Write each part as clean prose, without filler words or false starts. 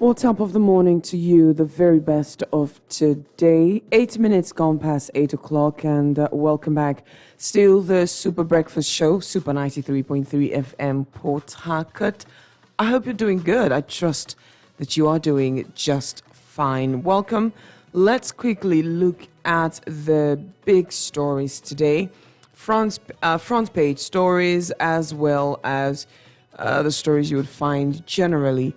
All top of the morning to you, the very best of today. 8 minutes gone past 8 o'clock, and welcome back. Still the Super Breakfast Show, Super 93.3 FM Port Harcourt. I hope you're doing good. I trust that you are doing just fine. Welcome. Let's quickly look at the big stories today. Front page stories, as well as the stories you would find generally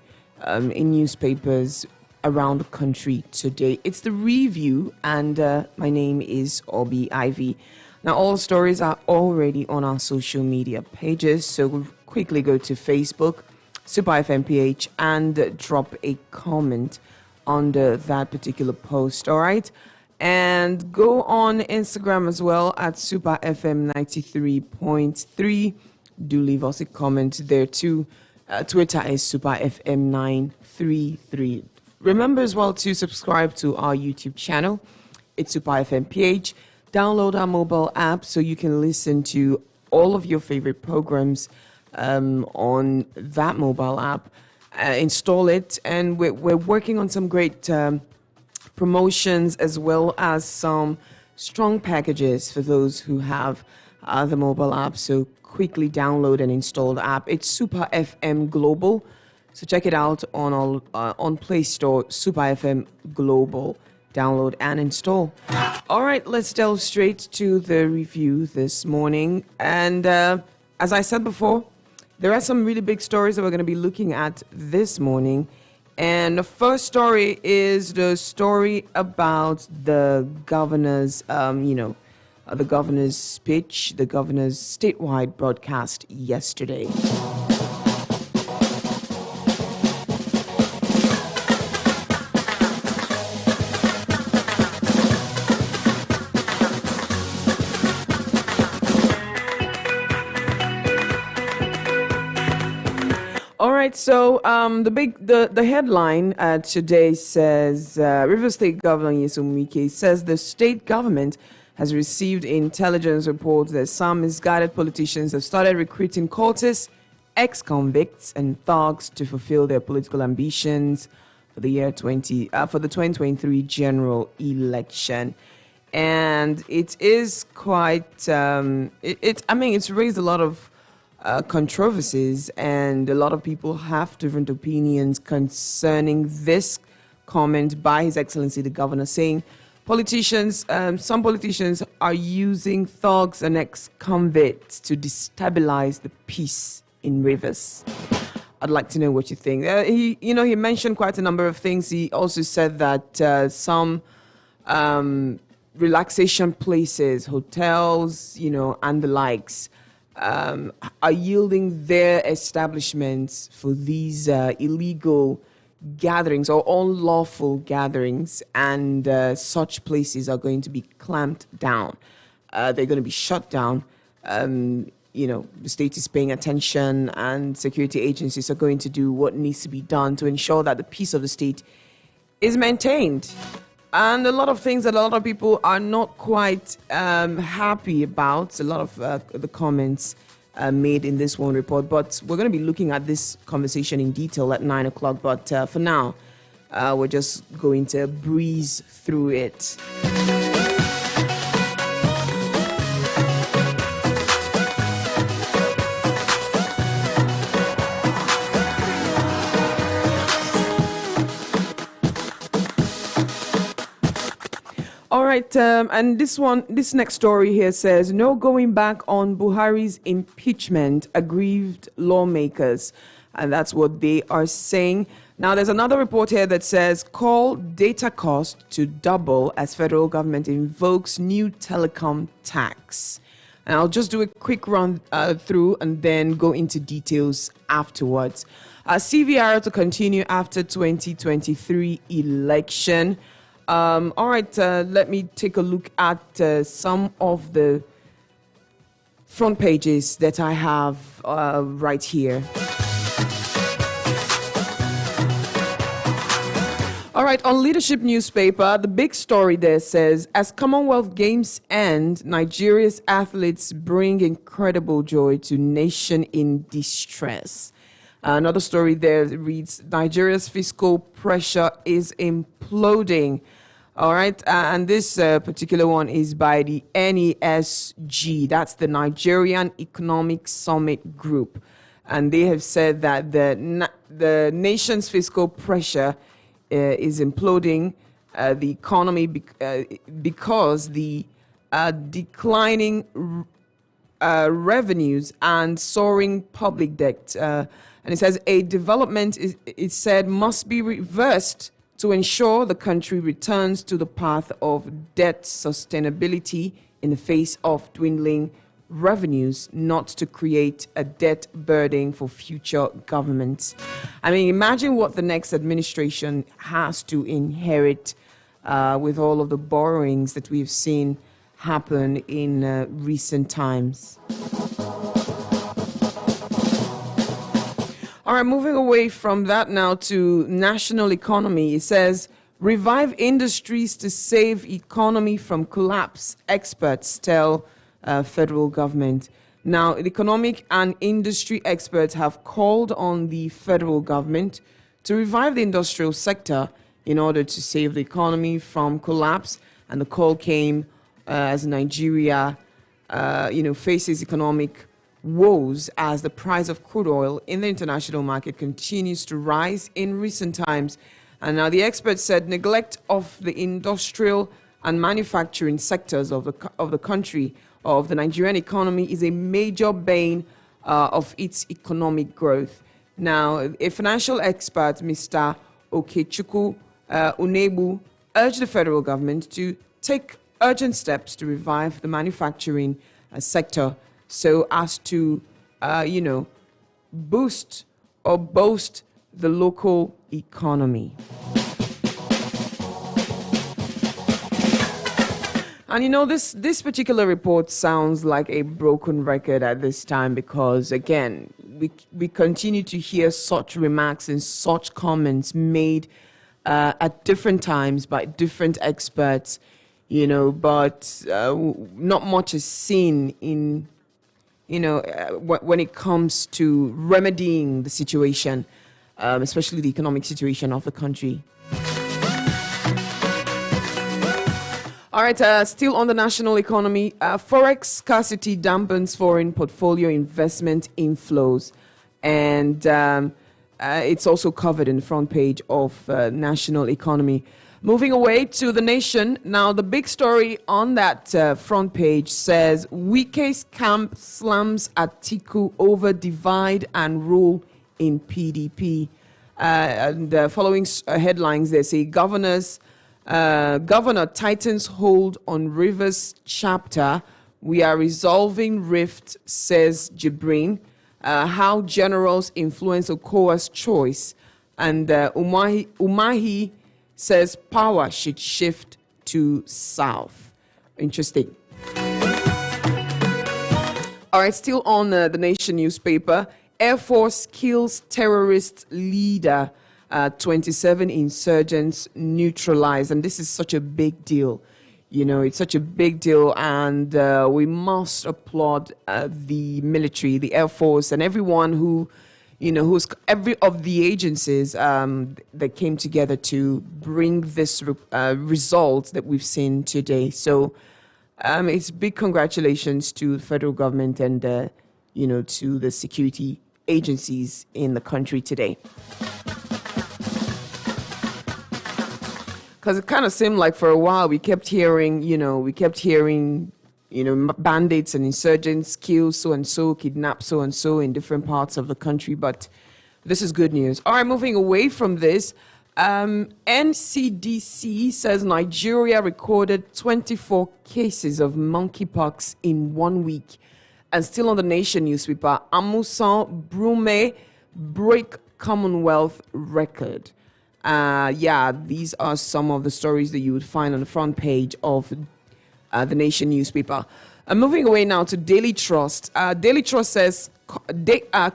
in newspapers around the country today. It's the review, and my name is Obi Ivy. Now, all stories are already on our social media pages, so we'll quickly go to Facebook, Super FMPH, and drop a comment under that particular post, all right? And go on Instagram as well at Super FM 93.3. Do leave us a comment there too. Twitter is Super FM 933. Remember as well to subscribe to our YouTube channel. It's Super FM PH. Download our mobile app so you can listen to all of your favorite programs on that mobile app. Install it, and we're working on some great promotions as well as some strong packages for those who have the mobile app. So quickly download and install the app. It's Super FM Global, so check it out on Play Store. Super FM Global, download and install. All right, let's delve straight to the review this morning. And as I said before, there are some really big stories that we're going to be looking at this morning. And the first story is the story about the governor's, the governor's speech, the governor's statewide broadcast yesterday. All right, so the headline today says Rivers State Governor Nyesom Wike says the state government has received intelligence reports that some misguided politicians have started recruiting cultists, ex-convicts, and thugs to fulfill their political ambitions for the year for the 2023 general election. And it is quite it's raised a lot of controversies, and a lot of people have different opinions concerning this comment by His Excellency the Governor, saying some politicians are using thugs and ex-convicts to destabilize the peace in Rivers. I'd like to know what you think. He mentioned quite a number of things. He also said that some relaxation places, hotels, and the likes, are yielding their establishments for these illegal gatherings or unlawful gatherings, and such places are going to be clamped down. They're going to be shut down. The state is paying attention, and security agencies are going to do what needs to be done to ensure that the peace of the state is maintained. And a lot of things that a lot of people are not quite happy about, a lot of the comments made in this one report. But we're going to be looking at this conversation in detail at 9 o'clock. But for now, we're just going to breeze through it. All right, and this next story here says, no going back on Buhari's impeachment, aggrieved lawmakers. And that's what they are saying. Now, there's another report here that says, call data cost to double as federal government invokes new telecom tax. And I'll just do a quick run through and then go into details afterwards. CVR to continue after 2023 election. All right, let me take a look at some of the front pages that I have right here. All right, on Leadership newspaper, the big story there says, as Commonwealth Games end, Nigeria's athletes bring incredible joy to nation in distress. Another story there reads, Nigeria's fiscal pressure is imploding. All right. And this particular one is by the NESG. That's the Nigerian Economic Summit Group. And they have said that the nation's fiscal pressure is imploding the economy because the declining revenues and soaring public debt. And it says a development, it said, must be reversed to ensure the country returns to the path of debt sustainability in the face of dwindling revenues, not to create a debt burden for future governments. I mean, imagine what the next administration has to inherit with all of the borrowings that we've seen happen in recent times. All right, moving away from that now to national economy. It says, revive industries to save economy from collapse, experts tell federal government. Now, economic and industry experts have called on the federal government to revive the industrial sector in order to save the economy from collapse. And the call came as Nigeria, faces economic woes as the price of crude oil in the international market continues to rise in recent times. And now the experts said neglect of the industrial and manufacturing sectors of the country, of the Nigerian economy, is a major bane of its economic growth. Now, a financial expert, Mr. Okechukwu Unebu, urged the federal government to take urgent steps to revive the manufacturing sector so as to, boost or boast the local economy. And this particular report sounds like a broken record at this time because, again, we continue to hear such remarks and such comments made at different times by different experts, but not much is seen in, when it comes to remedying the situation, especially the economic situation of the country. All right, still on the national economy, forex scarcity dampens foreign portfolio investment inflows. And it's also covered in the front page of national economy. Moving away to The Nation. Now, the big story on that front page says, Wike's camp slams Atiku over divide and rule in PDP. And following headlines, they say, Governor tightens hold on Rivers chapter. We are resolving rift, says Jibrin. How generals influence Okowa's choice. And Umahi says power should shift to south. Interesting. All right, still on the Nation newspaper. Air Force kills terrorist leader. 27 insurgents neutralized. And this is such a big deal. It's such a big deal. And we must applaud the military, the Air Force, and everyone who, every of the agencies that came together to bring this result that we've seen today. So it's big congratulations to the federal government and, to the security agencies in the country today. Because it kind of seemed like for a while we kept hearing, bandits and insurgents kill so-and-so, kidnap so-and-so in different parts of the country. But this is good news. All right, moving away from this, NCDC says Nigeria recorded 24 cases of monkeypox in 1 week. And still on the Nation newspaper, Amusan Brume break Commonwealth record. These are some of the stories that you would find on the front page of the Nation newspaper. Moving away now to Daily Trust. Daily Trust says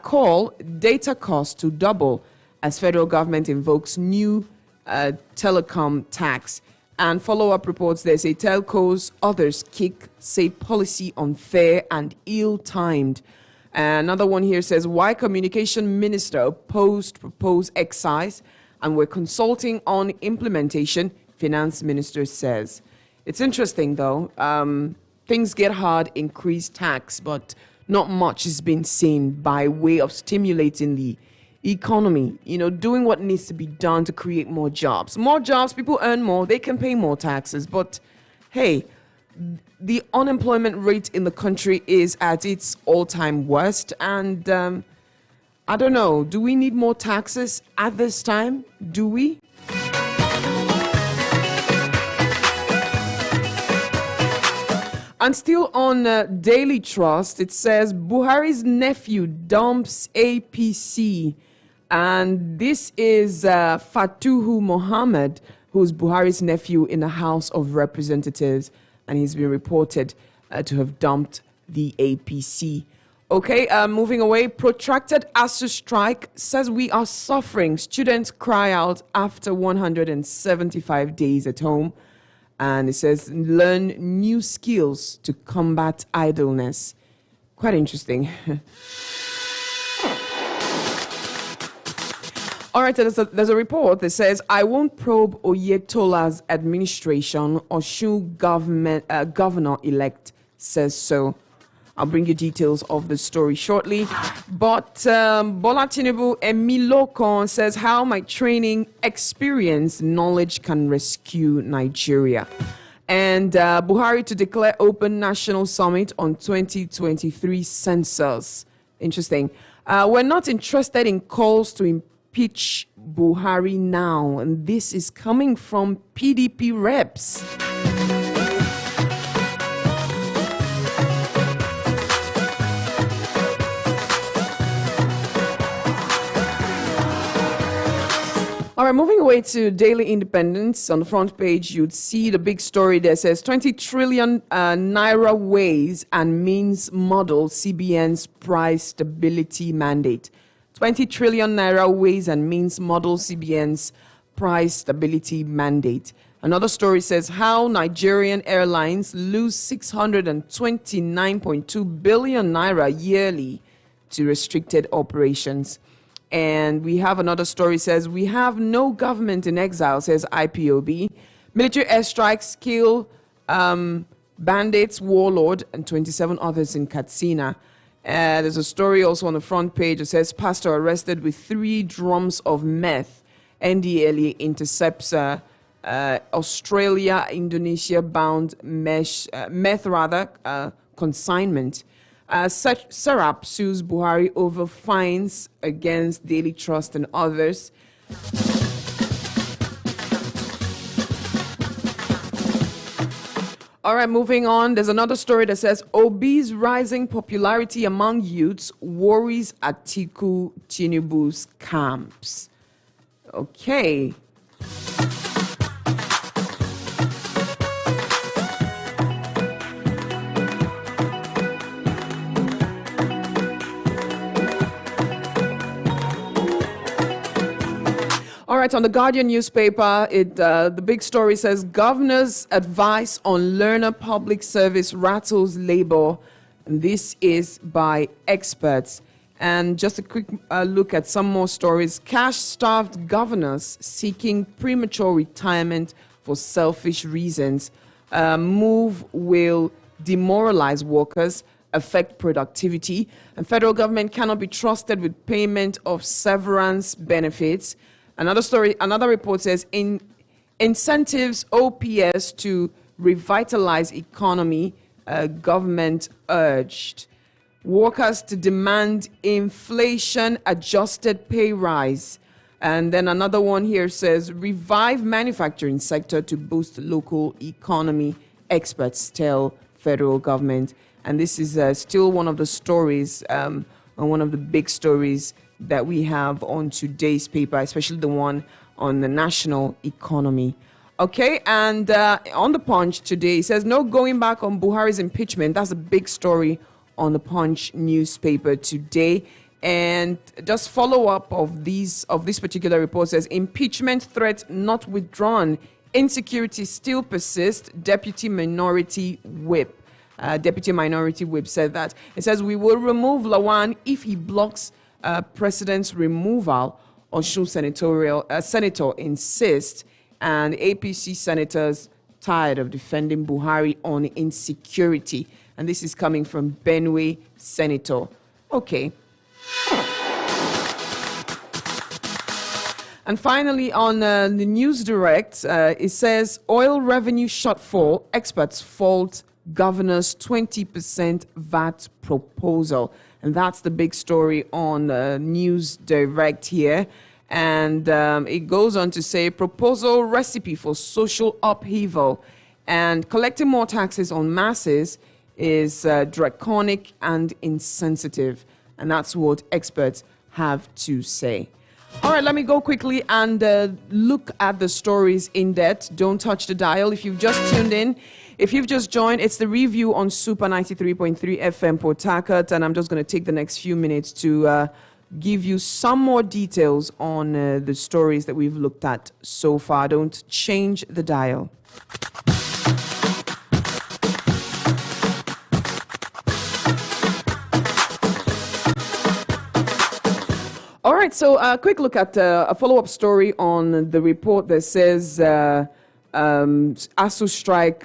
call data cost to double as federal government invokes new telecom tax. And follow-up reports there say telcos, others kick, say policy unfair and ill-timed. Another one here says, why communication minister opposed proposed excise and we're consulting on implementation, finance minister says. It's interesting though. Things get hard, increase tax, but not much is being seen by way of stimulating the economy, doing what needs to be done to create more jobs. More jobs, people earn more, they can pay more taxes. But hey, the unemployment rate in the country is at its all-time worst. And I don't know, do we need more taxes at this time? Do we? And still on Daily Trust, it says Buhari's nephew dumps APC. And this is Fatuhu Mohammed, who's Buhari's nephew in the House of Representatives. And he's been reported to have dumped the APC. Okay, moving away. Protracted ASU strike says we are suffering. Students cry out after 175 days at home. And it says, learn new skills to combat idleness. Quite interesting. All right, there's a report that says, I won't probe Oyetola's administration. Osun governor-elect says so. I'll bring you details of the story shortly. But Bola Tinubu Emilokon says how my training experience knowledge can rescue Nigeria. And Buhari to declare open national summit on 2023 census. Interesting. We're not interested in calls to impeach Buhari now. And this is coming from PDP reps. All right, moving away to Daily Independence. On the front page, you'd see the big story that says 20 trillion naira ways and means model CBN's price stability mandate. 20 trillion naira ways and means model CBN's price stability mandate. Another story says how Nigerian airlines lose 629.2 billion naira yearly to restricted operations. And we have another story says, we have no government in exile, says IPOB. Military airstrikes kill bandits, warlord, and 27 others in Katsina. There's a story also on the front page that says, pastor arrested with 3 drums of meth. NDLEA intercepts Australia, Indonesia-bound meth consignment. Sarap sues Buhari over fines against Daily Trust and others. All right, moving on. There's another story that says Obi's rising popularity among youths worries Atiku Tinubu's camps. Okay. All right, on the Guardian newspaper, the big story says, Governor's advice on learner public service rattles labor. And this is by experts. And just a quick look at some more stories. Cash-starved governors seeking premature retirement for selfish reasons. Move will demoralize workers, affect productivity. And federal government cannot be trusted with payment of severance benefits. Another report says incentives OPS to revitalize economy, government urged. Workers to demand inflation-adjusted pay rise. And then another one here says revive manufacturing sector to boost local economy. Experts tell federal government. And this is still one of the stories, one of the big stories that we have on today's paper, especially the one on the national economy. Okay, and on the Punch today, it says no going back on Buhari's impeachment. That's a big story on the Punch newspaper today. And just follow up of this particular report says impeachment threat not withdrawn. Insecurity still persists. Deputy Minority Whip Deputy Minority Whip said that. It says, we will remove Lawan if he blocks President's removal, Osun Senator insists, and APC senators tired of defending Buhari on insecurity. And this is coming from Benue Senator. Okay. And finally, on the News Direct, it says, oil revenue shortfall, experts fault governor's 20% VAT proposal. And that's the big story on News Direct here. And it goes on to say, proposal recipe for social upheaval. And collecting more taxes on masses is draconic and insensitive. And that's what experts have to say. All right, let me go quickly and look at the stories in depth. Don't touch the dial. If you've just tuned in, if you've just joined, it's the review on Super 93.3 FM Port Harcourt, and I'm just going to take the next few minutes to give you some more details on the stories that we've looked at so far. Don't change the dial. All right, so a quick look at a follow-up story on the report that says ASU strike,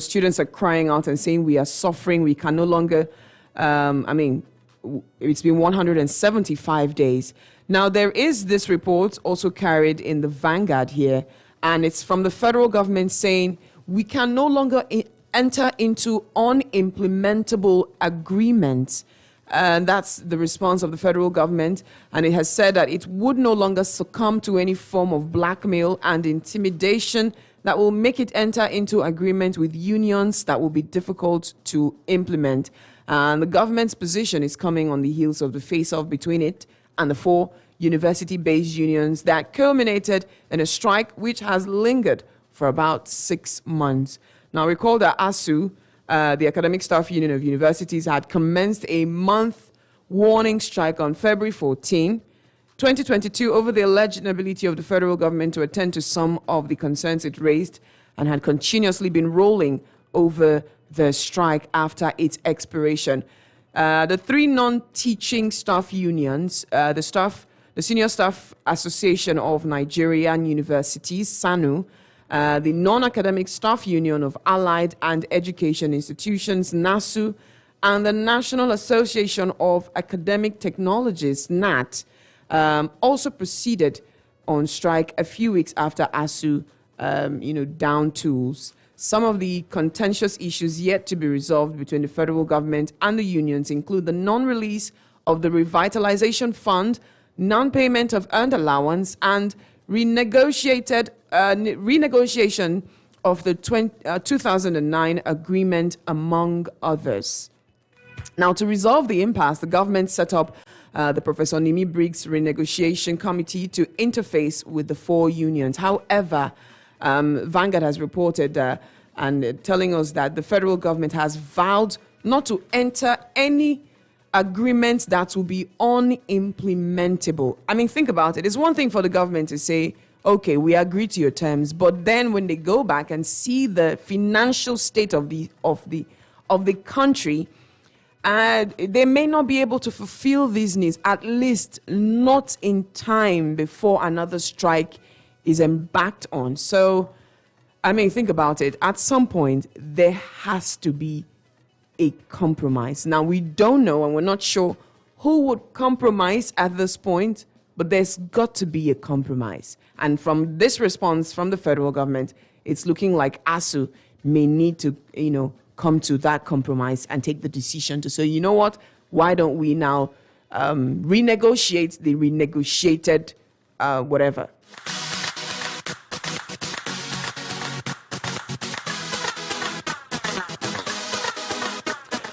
students are crying out and saying we are suffering, we can no longer, it's been 175 days. Now, there is this report also carried in the Vanguard here, and it's from the federal government saying we can no longer enter into unimplementable agreements. And that's the response of the federal government. And it has said that it would no longer succumb to any form of blackmail and intimidation that will make it enter into agreement with unions that will be difficult to implement. And the government's position is coming on the heels of the face-off between it and the 4 university-based unions that culminated in a strike which has lingered for about 6 months. Now, recall that ASU, the Academic Staff Union of Universities, had commenced a month warning strike on February 14, 2022 over the alleged inability of the federal government to attend to some of the concerns it raised, and had continuously been rolling over the strike after its expiration. The 3 non-teaching staff unions, the Senior Staff Association of Nigerian Universities, SANU, the Non-Academic Staff Union of Allied and Education Institutions, NASU, and the National Association of Academic Technologists, NAT, also proceeded on strike a few weeks after ASU, down tools. Some of the contentious issues yet to be resolved between the federal government and the unions include the non-release of the Revitalization Fund, non-payment of earned allowance, and renegotiation of the 2009 agreement, among others. Now, to resolve the impasse, the government set up the Professor Nimi Briggs Renegotiation Committee to interface with the 4 unions. However, Vanguard has reported and telling us that the federal government has vowed not to enter any agreements that will be unimplementable. I mean, think about it. It's one thing for the government to say, okay, we agree to your terms, but then when they go back and see the financial state of the country, they may not be able to fulfill these needs, at least not in time before another strike is embarked on. So, I mean, think about it. At some point, there has to be a compromise. Now, we don't know, and we're not sure who would compromise at this point, but there's got to be a compromise. And from this response from the federal government, it's looking like ASU may need to, come to that compromise and take the decision to say, you know what, why don't we now renegotiate the renegotiated whatever.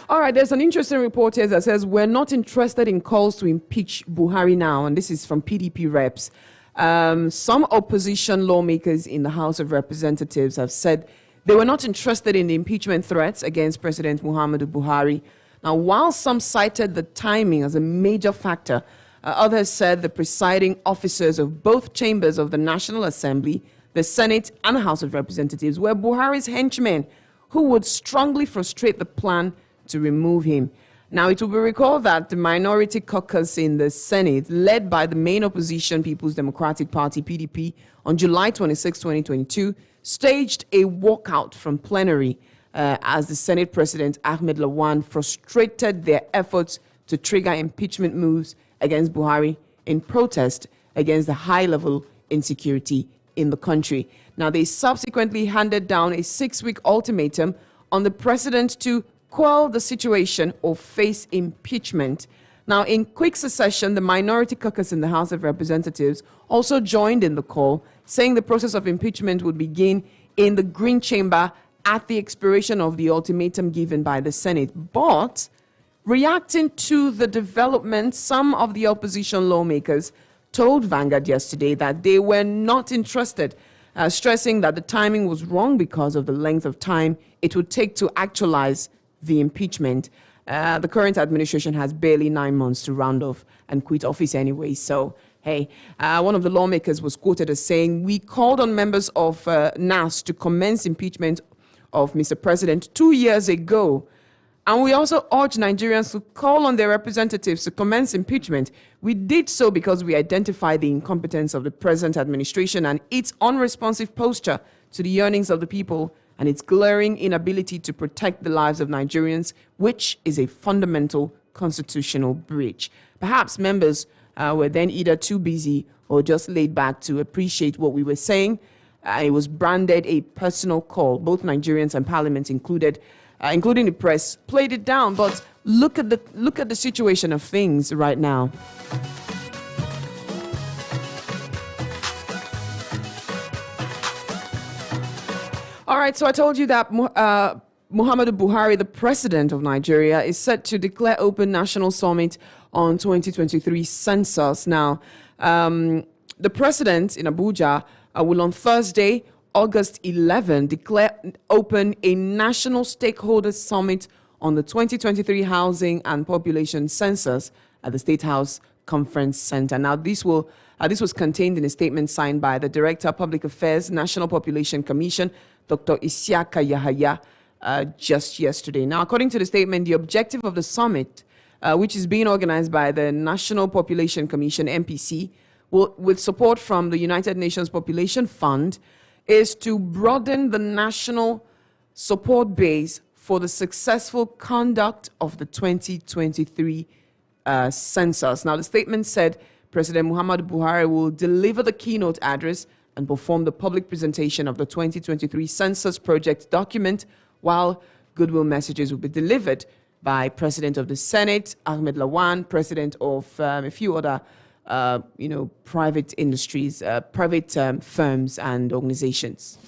All right, there's an interesting report here that says we're not interested in calls to impeach Buhari now, and this is from PDP reps. Some opposition lawmakers in the House of Representatives have said they were not interested in the impeachment threats against President Muhammadu Buhari. Now, while some cited the timing as a major factor, others said the presiding officers of both chambers of the National Assembly, the Senate, and the House of Representatives were Buhari's henchmen who would strongly frustrate the plan to remove him. Now, it will be recalled that the minority caucus in the Senate, led by the main opposition People's Democratic Party, PDP, on July 26, 2022, staged a walkout from plenary as the Senate President Ahmed Lawan frustrated their efforts to trigger impeachment moves against Buhari in protest against the high-level insecurity in the country. Now, they subsequently handed down a 6-week ultimatum on the president to quell the situation or face impeachment. Now, in quick succession, the minority caucus in the House of Representatives also joined in the call, saying the process of impeachment would begin in the Green Chamber at the expiration of the ultimatum given by the Senate. But reacting to the development, some of the opposition lawmakers told Vanguard yesterday that they were not interested, stressing that the timing was wrong because of the length of time it would take to actualize the impeachment. The current administration has barely 9 months to round off and quit office anyway. So, hey, one of the lawmakers was quoted as saying, "We called on members of NAS to commence impeachment of Mr. President 2 years ago. And we also urged Nigerians to call on their representatives to commence impeachment. We did so because we identified the incompetence of the present administration and its unresponsive posture to the yearnings of the people and its glaring inability to protect the lives of Nigerians, which is a fundamental constitutional breach." Perhaps members were then either too busy or just laid back to appreciate what we were saying. It was branded a personal call. Both Nigerians and Parliament included, including the press, played it down. But look at the situation of things right now. All right, so I told you that Muhammadu Buhari, the president of Nigeria, is set to declare open national summit on 2023 census. Now, the president in Abuja will on Thursday, August 11, declare open a national stakeholders summit on the 2023 Housing and Population Census at the State House Conference Center. Now, this was contained in a statement signed by the Director of Public Affairs, National Population Commission, Dr. Isiaka Yahaya, just yesterday. Now, according to the statement, the objective of the summit, which is being organized by the National Population Commission, NPC, with support from the United Nations Population Fund, is to broaden the national support base for the successful conduct of the 2023 census. Now, the statement said President Muhammadu Buhari will deliver the keynote address and perform the public presentation of the 2023 census project document, while goodwill messages will be delivered by President of the Senate, Ahmed Lawan, President of a few other private industries, private firms and organizations.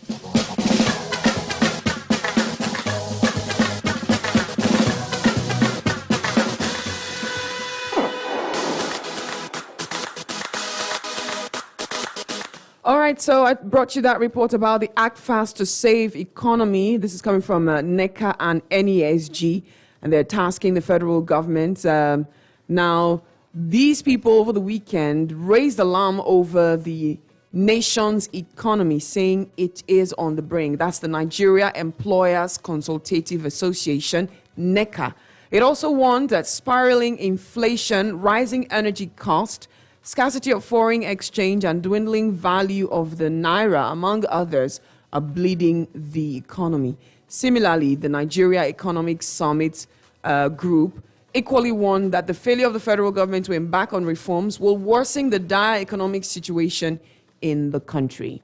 All right, so I brought you that report about the Act Fast to Save economy. This is coming from NECA and NESG, and they're tasking the federal government. Now, these people over the weekend raised alarm over the nation's economy, saying it is on the brink. That's the Nigeria Employers Consultative Association, NECA. It also warned that spiraling inflation, rising energy cost, scarcity of foreign exchange, and dwindling value of the naira, among others, are bleeding the economy. Similarly, the Nigeria Economic Summit Group equally warned that the failure of the federal government to embark on reforms will worsen the dire economic situation in the country.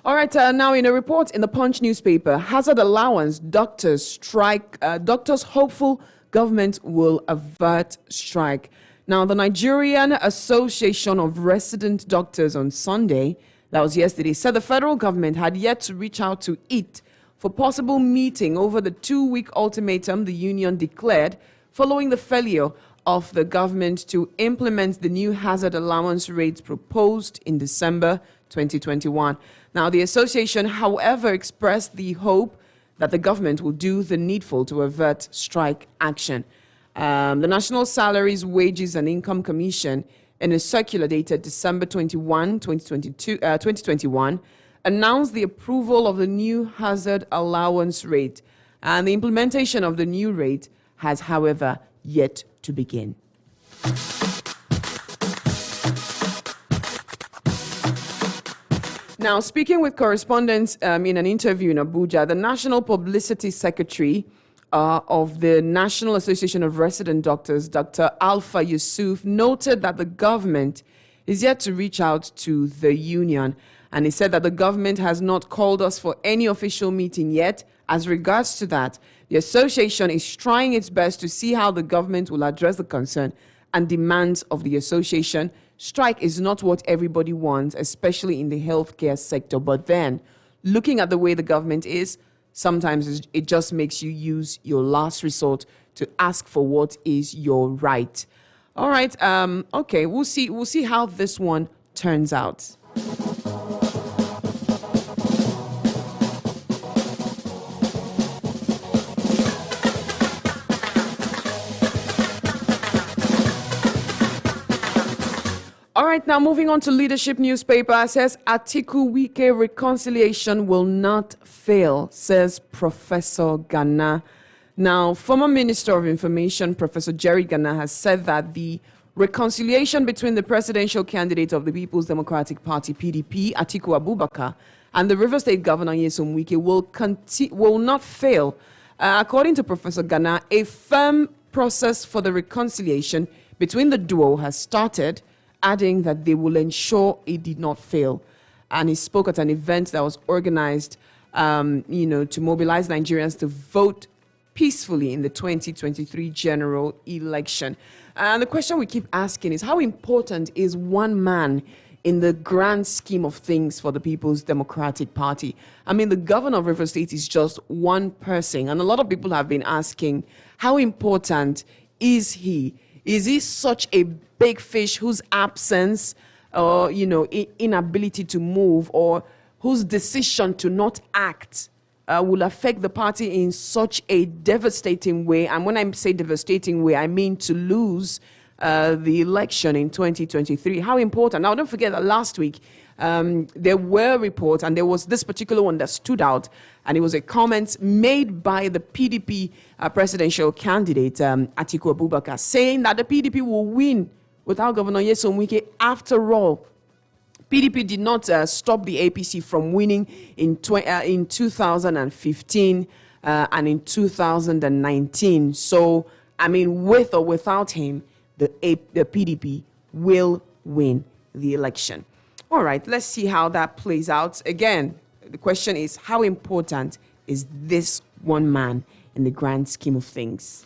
All right, now in a report in the Punch newspaper, hazard allowance, doctors strike, doctors hopeful government will avert strike. Now, the Nigerian Association of Resident Doctors on Sunday, that was yesterday, said the federal government had yet to reach out to it for possible meeting over the 2-week ultimatum the union declared following the failure of the government to implement the new hazard allowance rates proposed in December 2021. Now, the association, however, expressed the hope that the government will do the needful to avert strike action. The National Salaries, Wages and Income Commission in a circular dated December 21, 2021, announced the approval of the new hazard allowance rate, and the implementation of the new rate has, however, yet to begin. Now, speaking with correspondents in an interview in Abuja, the National Publicity Secretary of the National Association of Resident Doctors, Dr. Alpha Yusuf, noted that the government is yet to reach out to the union. And he said that the government has not called us for any official meeting yet. As regards to that, the association is trying its best to see how the government will address the concern and demands of the association. Strike is not what everybody wants, especially in the healthcare sector. But then, looking at the way the government is, sometimes it just makes you use your last resort to ask for what is your right. All right. Okay. We'll see how this one turns out. All right, now moving on to Leadership newspaper, says Atiku Wike reconciliation will not fail, says Professor Gana. Now, former Minister of Information, Professor Jerry Gana, has said that the reconciliation between the presidential candidate of the People's Democratic Party, PDP, Atiku Abubakar, and the River State Governor, Nyesom Wike, will not fail. According to Professor Gana, a firm process for the reconciliation between the duo has started, adding that they will ensure it did not fail. And he spoke at an event that was organized, to mobilize Nigerians to vote peacefully in the 2023 general election. And the question we keep asking is, how important is one man in the grand scheme of things for the People's Democratic Party? I mean, the governor of River State is just one person. And a lot of people have been asking, how important is he? Is he such a big fish whose absence or, inability to move, or whose decision to not act will affect the party in such a devastating way? And when I say devastating way, I mean to lose the election in 2023. How important? Now, don't forget that last week there were reports, and there was this particular one that stood out, and it was a comment made by the PDP presidential candidate, Atiku Abubakar, saying that the PDP will win without Governor Nyesom Wike. After all, PDP did not stop the APC from winning in 2015 and in 2019. So, I mean, with or without him, the PDP will win the election. All right, let's see how that plays out. Again, the question is, how important is this one man in the grand scheme of things?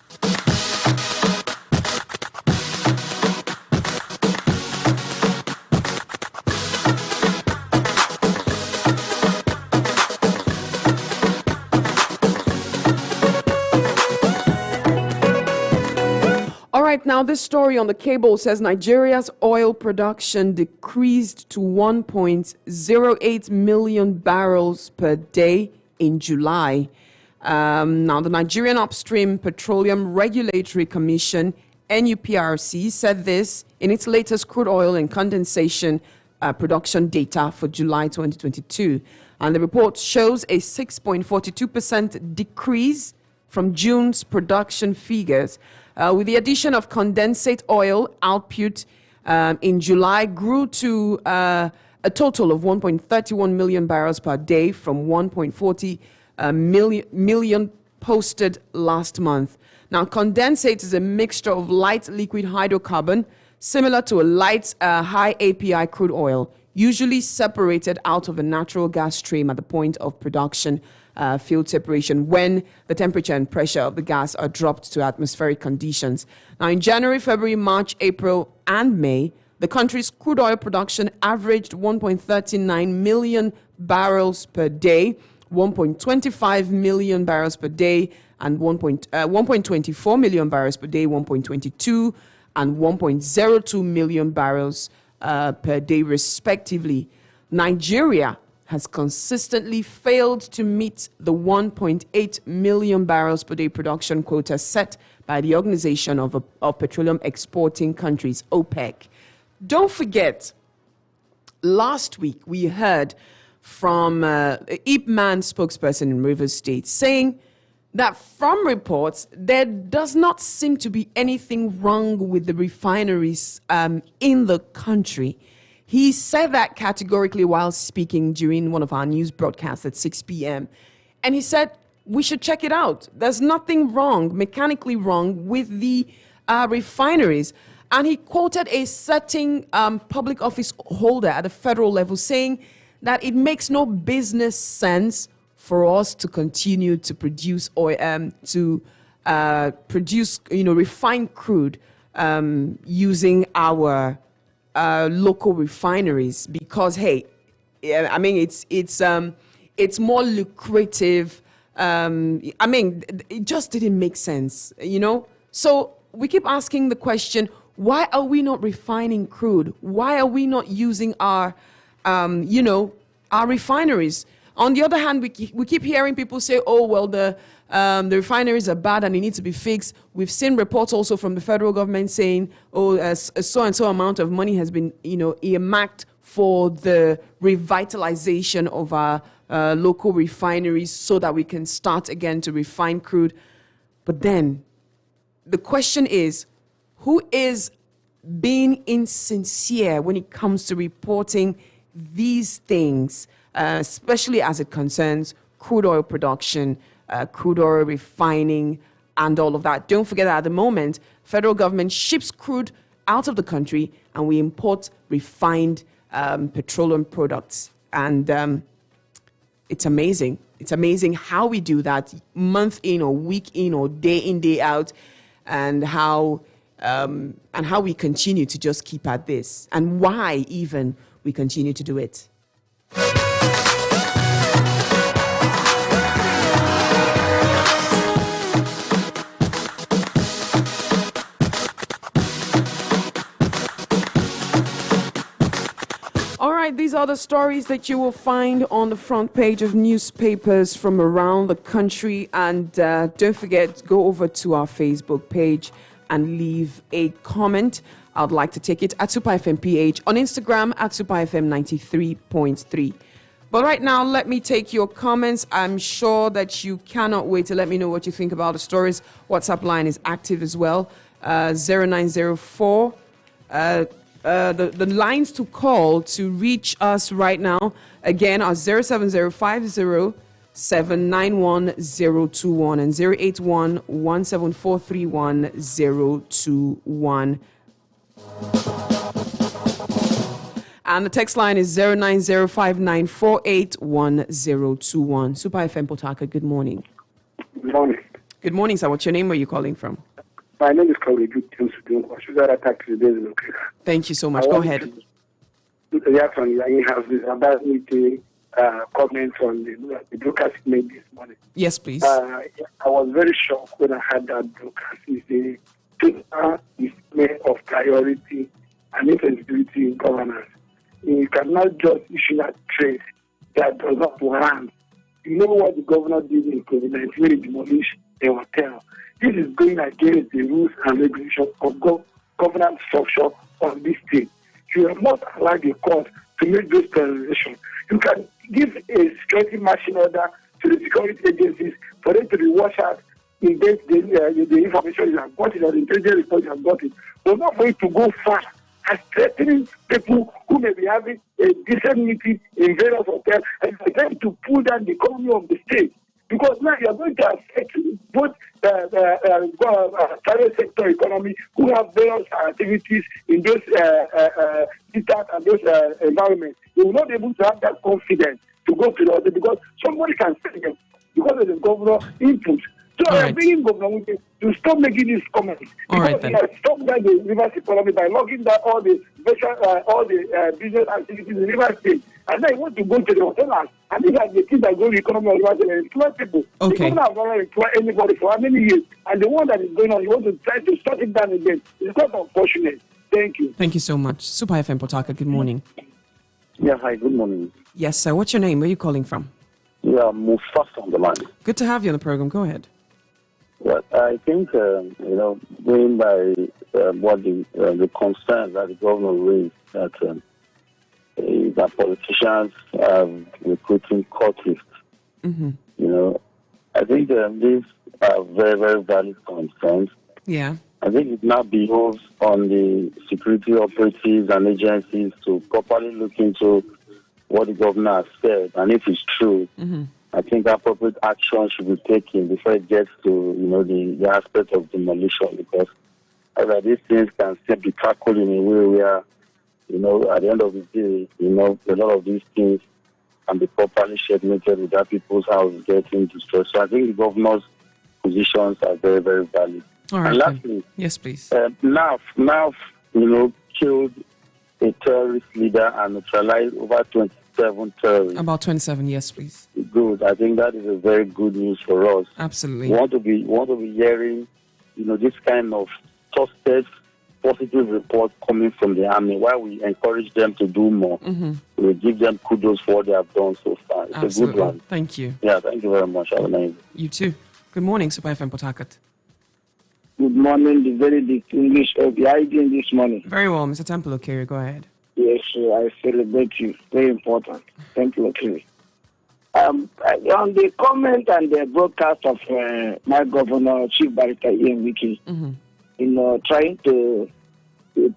All right, now this story on the cable says Nigeria's oil production decreased to 1.08 million barrels per day in July. Now, the Nigerian Upstream Petroleum Regulatory Commission, NUPRC, said this in its latest crude oil and condensation production data for July 2022. And the report shows a 6.42% decrease from June's production figures. With the addition of condensate oil, output in July grew to a total of 1.31 million barrels per day from 1.40 million posted last month. Now, condensate is a mixture of light liquid hydrocarbon, similar to a light high API crude oil, usually separated out of a natural gas stream at the point of production. Field separation when the temperature and pressure of the gas are dropped to atmospheric conditions. Now, in January, February, March, April, and May, the country's crude oil production averaged 1.39 million barrels per day, 1.25 million barrels per day, and 1.24 million barrels per day, 1.22 and 1.02 million barrels per day, respectively. Nigeria has consistently failed to meet the 1.8 million barrels per day production quota set by the Organization of Petroleum Exporting Countries, OPEC. don't forget, last week we heard from Ipman spokesperson in Rivers State saying that from reports, there does not seem to be anything wrong with the refineries in the country. He said that categorically while speaking during one of our news broadcasts at 6 p.m. And he said, we should check it out. There's nothing wrong, mechanically wrong, with the refineries. And he quoted a certain public office holder at the federal level saying that it makes no business sense for us to continue to produce oil, produce, refined crude using our local refineries because, hey, I mean, it's more lucrative. It just didn't make sense, So we keep asking the question, why are we not refining crude? Why are we not using our refineries? On the other hand, we keep hearing people say, oh, well, the refineries are bad and they need to be fixed. We've seen reports also from the federal government saying, oh, a so-and-so amount of money has been, earmarked for the revitalization of our local refineries so that we can start again to refine crude. But then the question is, who is being insincere when it comes to reporting these things, especially as it concerns crude oil production, crude oil refining, and all of that? Don't forget that at the moment, federal government ships crude out of the country and we import refined petroleum products. And it's amazing. It's amazing how we do that month in or week in or day in, day out, and how we continue to just keep at this, and why even we continue to do it. All right, these are the stories that you will find on the front page of newspapers from around the country. And don't forget, go over to our Facebook page and leave a comment. I'd like to take it at Super FM PH, on Instagram at Super FM 93.3. But right now, let me take your comments. I'm sure that you cannot wait to let me know what you think about the stories. WhatsApp line is active as well, 0904. The lines to call to reach us right now, again, are 07050 791-021 and 081-17431-021. And the text line is 09059481021. Super FM Port Harcourt, good morning. Good morning. Good morning, sir. What's your name? Where are you calling from? My name is Kauri James. Thank you so much. Go ahead. Comments on the broadcast made this morning. Yes, please. I was very shocked when I heard that broadcast. It's a total display of priority and insensitivity in governance. You cannot just issue a trade that does not warrant. You know what the governor did in COVID-19 when he demolished a hotel? This is going against the rules and regulations of governance structure of this state. You are not allowed the court to make those determinations. You can give a security marching order to the security agencies for them to be watched out in case the information you have got it or the intelligence report you have got it. But not for it to go far as threatening people who may be having a decent meeting in various hotels and for them to pull down the economy of the state. Because now you are going to affect both private sector economy who have various activities in those cities and those environments. They will not be able to have that confidence to go to the other because somebody can say them because of the governor input. So I am bringing Governor Wike to stop making these comments. Because he has stopped down the Rivers economy by locking down all the business activities in Rivers State. And now he wants to go to the hotel and these are the things that go to the economy of Rivers State and employ people. The governor has not employed anybody for how many years? And the one that is going on, he wants to try to shut it down again. It's quite unfortunate. Thank you. Thank you so much. Super FM Port Harcourt, good morning. Yeah, hi, good morning. Yes, sir. What's your name? Where are you calling from? Yeah, Mufasa on the line. Good to have you on the program. Go ahead. Well, I think, going by what the concerns that the governor raised, that politicians are recruiting cultists. Mm-hmm. I think these are very, very valid concerns. Yeah. I think it now behoves on the security operatives and agencies to properly look into what the governor has said, and if it's true, I think appropriate action should be taken before it gets to the aspect of demolition, because these things can still be tackled in a way where at the end of the day, a lot of these things can be properly segmented without people's houses getting destroyed. So I think the governor's positions are very, very valid. All right. And lastly, yes, please. NAF, killed a terrorist leader and neutralized over 27 terrorists. About 27, yes, please. Good. I think that is a very good news for us. Absolutely. We want to be hearing, this kind of trusted, positive report coming from the army. While we encourage them to do more, we give them kudos for what they have done so far. It's Absolutely. a good one. Thank you. Yeah, thank you very much. Have a nice day. You too. Good morning, Super FM Port Harcourt. Good morning, the very distinguished OBID this morning. Very well, Mr. Temple Okere, go ahead. Yes, I celebrate you. Very important. Thank you, Okere. On the comment and the broadcast of my governor, Chief Barrister Ian Wiki, trying to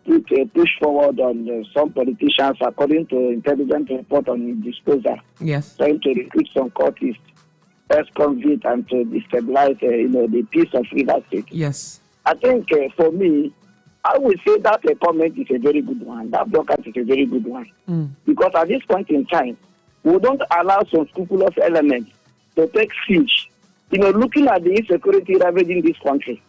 put a push forward on some politicians, according to intelligence report on his disposal. Yes. Trying to recruit some cultists, ex-convict, and to destabilize, the peace of River State. Yes. I think for me, I would say that a comment is a very good one. That broadcast is a very good one. Because at this point in time, we don't allow some scrupulous elements to take siege. Looking at the insecurity ravaging this country,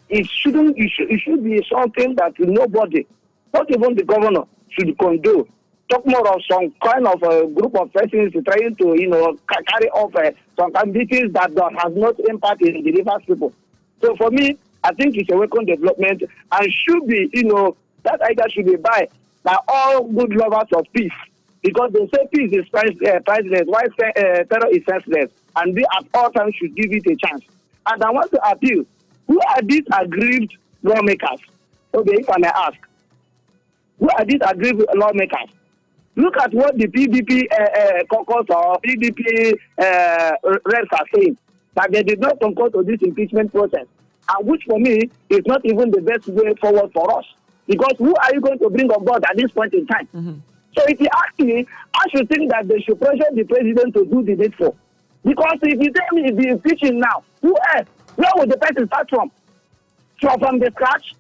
it should be something that nobody, not even the governor, should condone. Talk more of some kind of a group of persons trying to, carry off some activities that has not impact in the Rivers people. So for me, I think it's a welcome development and should be, that idea should be by all good lovers of peace. Because they say peace is priceless, while terror is senseless, and we at all times should give it a chance. And I want to appeal, who are these aggrieved lawmakers? Okay, if I may ask, who are these aggrieved lawmakers? Look at what the PDP caucus or PDP reps are saying, that they did not concur to this impeachment process, and which for me is not even the best way forward for us. Because who are you going to bring on board at this point in time? So if you ask me, I should think that they should pressure the president to do the needful. Because if you tell me the impeaching now, who else? Where would the person start from? From the scratch?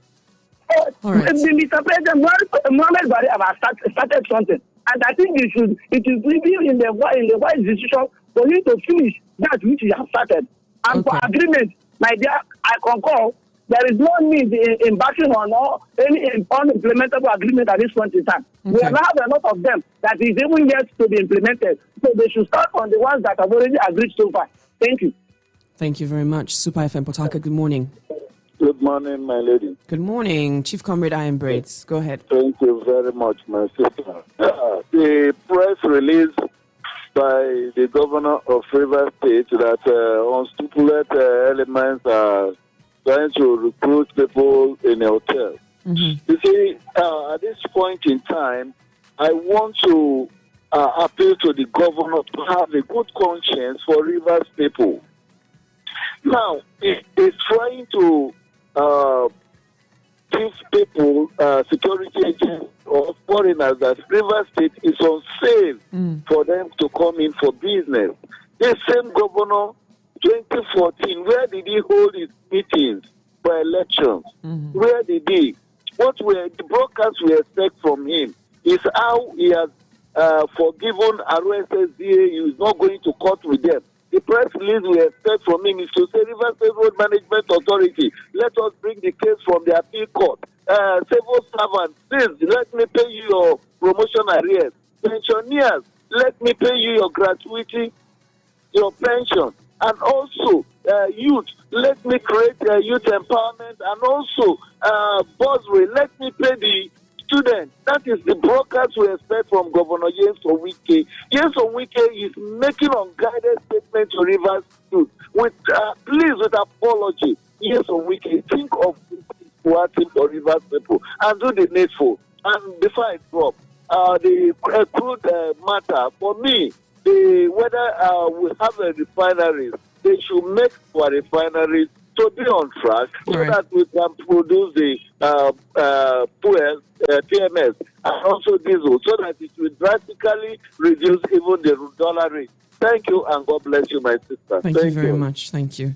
Mr. President, Mohamed Bari have started something. And I think it is really in the wise decision for him to finish that which he has started. And for agreement, my dear, I concur. There is no need in embarking on any unimplementable agreement at this point in time. We have a lot of them that is even yet to be implemented. So they should start on the ones that have already agreed so far. Thank you. Thank you very much. Super FM Port Harcourt, good morning. Good morning, my lady. Good morning, Chief Comrade Iron Braids. Go ahead. Thank you very much, my sister. The press release by the governor of Rivers State that unscrupulous elements are trying to recruit people in a hotel. You see, at this point in time, I want to appeal to the governor to have a good conscience for Rivers people. Now, he's trying to give people, security agents or foreigners, that Rivers State is on sale for them to come in for business. The same governor, 2014, where did he hold his meetings for elections? Where did he? The broadcast we expect from him is how he has forgiven RSSDA. He is not going to court with them. The press release we expect from him is to say, Rivers State Road Management Authority, let us bring the case from the appeal court. Civil servants, please, let me pay you your promotion arrears. Pensioners, let me pay you your gratuity, your pension. And also, youth, let me create youth empowerment. And also, bursary, let me pay the students. That is the broadcast we expect from Governor Nyesom Wike. Nyesom Wike is making unguided statements to Rivers Youth. Please, with apology. energy. Yes, or we can think of what for Rivers people and do the needful. And before I drop, the crude matter, for me, whether we have a refineries, they should make our refineries to be on track so that we can produce the fuel, TMS, and also diesel, so that it will drastically reduce even the dollar rate. Thank you, and God bless you, my sister. Thank you very much. Thank you.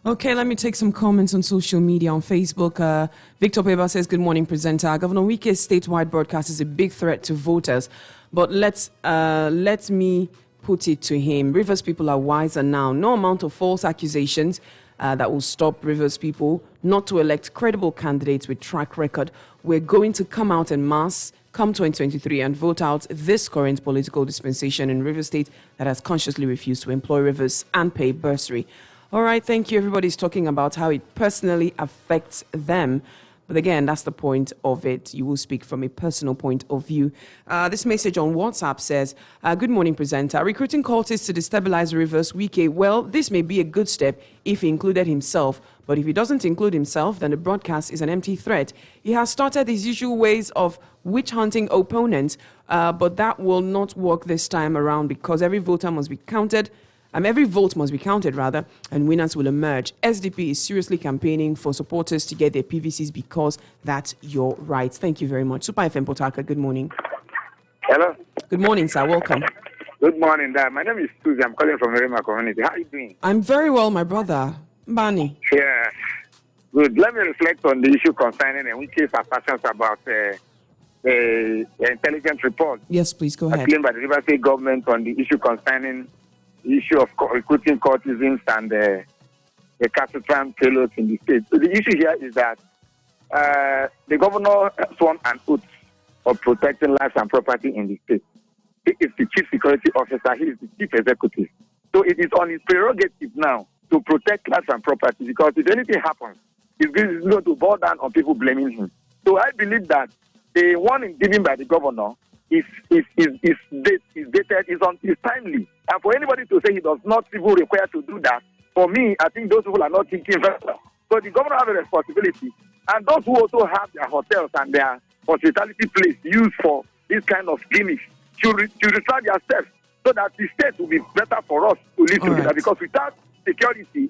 Okay, let me take some comments on social media. On Facebook, Victor Peba says, good morning, presenter. Governor Wike's statewide broadcast is a big threat to voters, but let me put it to him. Rivers people are wiser now. No amount of false accusations that will stop Rivers people not to elect credible candidates with track record. We're going to come out en masse come 2023 and vote out this current political dispensation in Rivers State that has consciously refused to employ Rivers and pay bursary. All right, thank you. Everybody's talking about how it personally affects them. But again, that's the point of it. You will speak from a personal point of view. This message on WhatsApp says, good morning, presenter. Recruiting cultists to destabilize Rivers Wike. Well, this may be a good step if he included himself. But if he doesn't include himself, then the broadcast is an empty threat. He has started his usual ways of witch-hunting opponents, but that will not work this time around because every voter must be counted. Every vote must be counted, and winners will emerge. SDP is seriously campaigning for supporters to get their PVCs because that's your right. Thank you very much. Super FM Port Harcourt, good morning. Hello. Good morning, sir. Welcome. Good morning, Dad. My name is Susie. I'm calling from Rema community. How are you doing? I'm very well, my brother. Bani. Yeah. Good. Let me reflect on the issue concerning Wike's assertions about the intelligence report. Yes, please, go ahead. Claimed by the Rivers State government on the issue concerning the issue of recruiting courtesans and the Castle-Tram fellows in the state. So the issue here is that the governor sworn an oath of protecting lives and property in the state. He is the chief security officer. He is the chief executive. So it is on his prerogative now to protect lives and property because if anything happens, it's going to boil down on people blaming him. So I believe that the warning given by the governor is timely. And for anybody to say he does not even require to do that, for me, I think those people are not thinking very well. So the governor has a responsibility. And those who also have their hotels and their hospitality place used for this kind of gimmicks should restart their steps so that the state will be better for us to live together. Right. Because without security,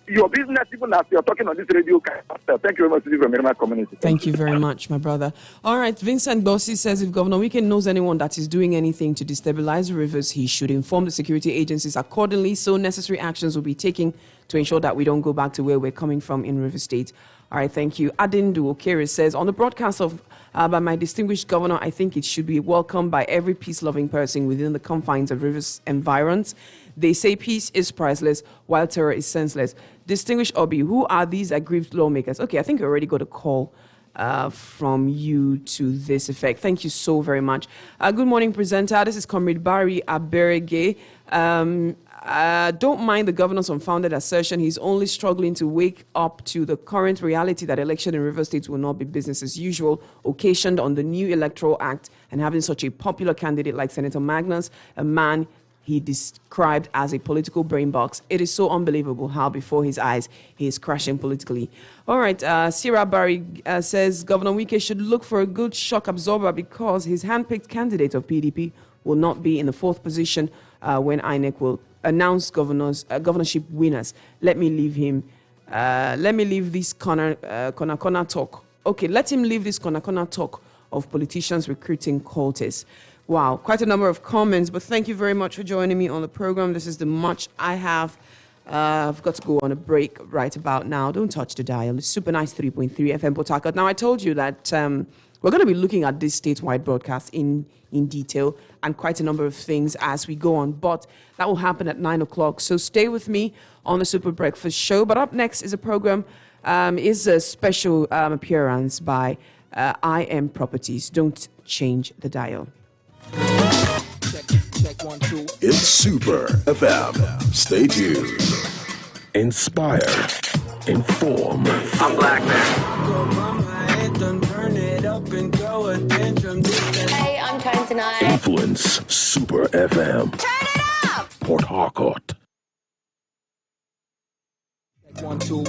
your business, even as you're talking on this radio, thank you very much from Rema community. Thank you very much, my brother. All right, Vincent Bossi says if Governor Wike knows anyone that is doing anything to destabilize Rivers, he should inform the security agencies accordingly so necessary actions will be taken to ensure that we don't go back to where we're coming from in Rivers State. All right, thank you. Adindu Okere says, on the broadcast of by my distinguished governor, I think it should be welcomed by every peace-loving person within the confines of Rivers environs. They say peace is priceless, while terror is senseless. Distinguished Obi, who are these aggrieved lawmakers? Okay, I think I already got a call from you to this effect. Thank you so very much. Good morning, presenter. This is Comrade Barry Aberege. Don't mind the governor's unfounded assertion. He's only struggling to wake up to the current reality that election in Rivers State will not be business as usual, occasioned on the new Electoral Act and having such a popular candidate like Senator Magnus, a man he described as a political brain box. It is so unbelievable how before his eyes he is crashing politically. All right, Sierra Barry says Governor Wike should look for a good shock absorber because his handpicked candidate of PDP will not be in the fourth position when INEC will announce governorship winners. Let me leave him. Let me leave this corner talk. Okay, let him leave this corner talk of politicians recruiting cultists. Wow, quite a number of comments, but thank you very much for joining me on the program. This is the much I have. I've got to go on a break right about now. Don't touch the dial. It's Super Nice 3.3 FM Port Harcourt. Now, I told you that we're going to be looking at this statewide broadcast in detail and quite a number of things as we go on, but that will happen at 9 o'clock. So stay with me on the Super Breakfast Show. But up next is a program, is a special appearance by IM Properties. Don't change the dial. Check 1, 2. It's Super FM. Stay tuned. Inspire. Inform. I'm Black Man. Hey, I'm Tone Tonight. Influence. Super FM. Turn it up! Port Harcourt. Check 1, 2.